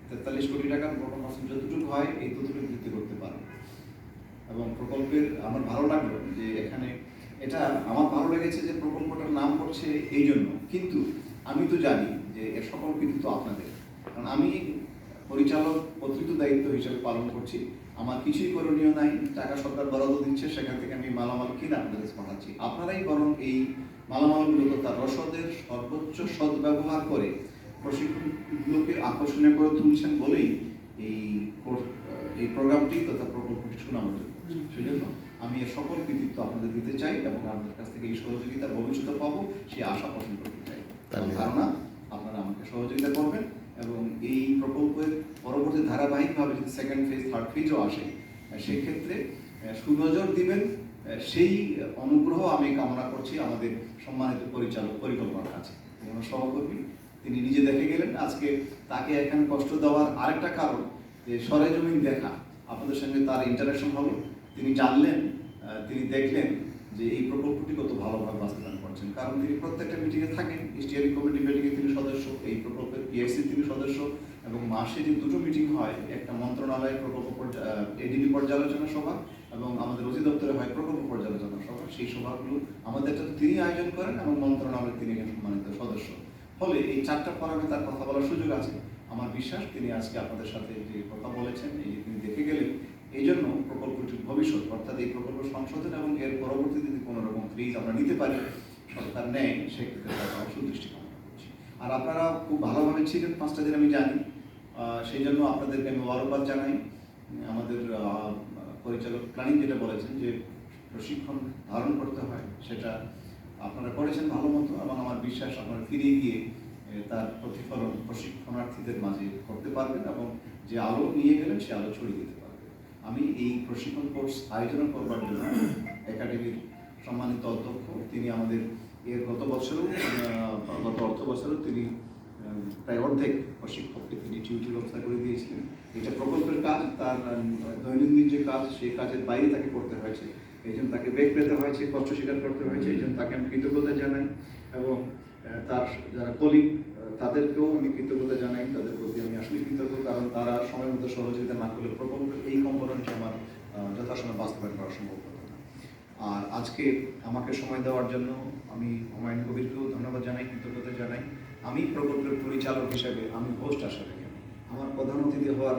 43 কোটি টাকার প্রকল্প যতটুকু হয় এই ততটুকু বৃদ্ধি করতে পারে। এবং প্রকল্পের আমার ভালো লাগলো যে এখানে এটা আমার ভালো লেগেছে যে প্রকল্পটার নাম করছে এই জন্য, কিন্তু আমি তো জানি যে এর সকল কৃতিত্ব আপনাদের, কারণ আমি পরিচালক অতিরিক্ত দায়িত্ব হিসেবে পালন করছি। আমার কিছুই করণীয় নাই, টাকা সরকার বরাদ্দ দিচ্ছে, সেখান থেকে আমি মালামাল কিনে আপনাদের কাছে পাঠাচ্ছি। আপনারাই বরং এই মালামালগুলো তার রসদের সর্বোচ্চ সদ্ব্যবহার করে প্রশিক্ষণগুলোকে আকর্ষণীয় করে তুলছেন বলেই এই প্রোগ্রামটি তথা প্রকল্পটি সুনামযোগ্য। সেজন্য আমি এর সকল কৃতিত্ব আপনাদের দিতে চাই এবং আপনাদের কাছ থেকে এই সহযোগিতা ভবিষ্যতে পাবো সেই আশা পোষণ করতে চাই। ধারণা আপনারা আমাকে সহযোগিতা করবেন এবং এই প্রকল্পের পরবর্তী ধারাবাহিকভাবে যদি সেকেন্ড ফেজ থার্ড ফেজও আসে সেই ক্ষেত্রে সুনজর দিবেন, সেই অনুগ্রহ আমি কামনা করছি আমাদের সম্মানিত পরিচালক পরিকল্পনার কাছে। যেমন সহকর্মী তিনি নিজে দেখে গেলেন, আজকে তাকে এখানে কষ্ট দেওয়ার আরেকটা কারণ যে সরেজমিন দেখা, আপনাদের সঙ্গে তার ইন্টারাকশন হলো, তিনি জানলেন, তিনি দেখলেন যে এই প্রকল্পটি কত ভালোভাবে বাস্তবায়ন করছেন। কারণ তিনি প্রত্যেকটা মিটিংয়ে থাকেন, স্টিয়ারিং কমিটি মিটিংয়ে তিনি সদস্য, এই প্রকল্পের পিআইসি তিনি সদস্য, এবং মাসে যে দুটো মিটিং হয়, একটা মন্ত্রণালয়ের প্রকল্প এডিবি পর্যালোচনা সভা এবং আমাদের অধিদপ্তরে হয় প্রকল্প পর্যালোচনা সভা, সেই সভাগুলো আমাদের তিনি আয়োজন করেন এবং মন্ত্রণালয়ের তিনি সম্মানিত সদস্য। ফলে এই চারটা ফোরামে তার কথা বলার সুযোগ আছে। আমার বিশ্বাস তিনি আজকে আপনাদের সাথে যে কথা বলেছেন, এই যে তিনি দেখে গেলেন, এই জন্য প্রকল্পটির ভবিষ্যৎ অর্থাৎ এই প্রকল্প সংশোধন এবং এর পরবর্তী যদি কোনো রকম ফ্রিজ আমরা নিতে পারি সরকার নেয়, সেক্ষেত্রে তারা সুদৃষ্টি কামনা করছি। আর আপনারা খুব ভালোভাবে ছিলেন 5টা দিন আমি জানি, সেই জন্য আপনাদেরকে আমি মোবারকবাদ জানাই। আমাদের পরিচালক প্ল্যানিং যেটা বলেছেন যে প্রশিক্ষণ ধারণ করতে হয়, সেটা আপনারা করেছেন ভালো মতো, এবং আমার বিশ্বাস আপনারা ফিরে গিয়ে তার প্রতিফলন প্রশিক্ষণার্থীদের মাঝে করতে পারবেন এবং যে আলো নিয়ে গেলেন সে আলো ছড়িয়ে দিতে পারবেন। আমি এই প্রশিক্ষণ কোর্স আয়োজন করবার জন্য একাডেমির সম্মানিত অধ্যক্ষ, তিনি আমাদের এর গত অর্থ বছরও তিনি প্রায় অর্ধেক প্রশিক্ষককে তিনি টিউটর ব্যবস্থা করে দিয়েছিলেন। এটা প্রকল্পের কাজ, তার দৈনন্দিন যে কাজ সেই কাজের বাইরে তাকে করতে হয়েছে, এই জন্য তাকে বেগ পেতে হয়েছে, কষ্ট স্বীকার করতে হয়েছে, এই জন্য তাকে আমি কৃতজ্ঞতা জানাই এবং তার যারা কলিগ তাদেরকেও আমি কৃতজ্ঞতা জানাই, তাদের প্রতি আমি আসলে কৃতজ্ঞ, কারণ তারা সময় মতো সহযোগিতা না করলে প্রকল্পের এই কম্পোনেন্টটি আমার যথাসময়ে বাস্তবায়ন করা সম্ভব হতো না। আর আজকে আমাকে সময় দেওয়ার জন্য আমি হুমায়ুন কবিরকেও ধন্যবাদ জানাই, কৃতজ্ঞতা জানাই। আমি প্রকল্পের পরিচালক হিসেবে আমি হোস্ট আসলে আমার প্রধান অতিথি হওয়ার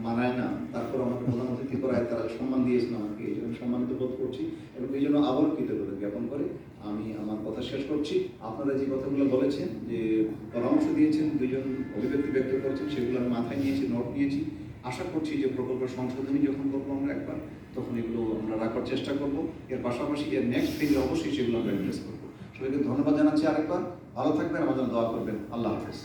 মানায় না, তারপর আমাকে প্রধান অতিথি করায় তারা সম্মান দিয়েছিল আমাকে, এই জন্য সম্মানিত বোধ করছি এবং এই জন্য আবার কৃতজ্ঞতা জ্ঞাপন করে আমি আমার কথা শেষ করছি। আপনারা যে কথাগুলো বলেছেন, যে পরামর্শ দিয়েছেন, দুজন অভিব্যক্তি ব্যক্ত করেছেন, সেগুলো আমি মাথায় নিয়েছি, নোট নিয়েছি। আশা করছি যে প্রকল্প সংশোধনী যখন করবো আমরা একবার, তখন এগুলো আমরা রাখার চেষ্টা করব। এর পাশাপাশি এর নেক্সট ফেজে অবশ্যই সেগুলো আমরা অ্যাড্রেস করবো। সবাইকে ধন্যবাদ জানাচ্ছি আরেকবার। ভালো থাকবেন, আমাদের দোয়া করবেন। আল্লাহ হাফেজ।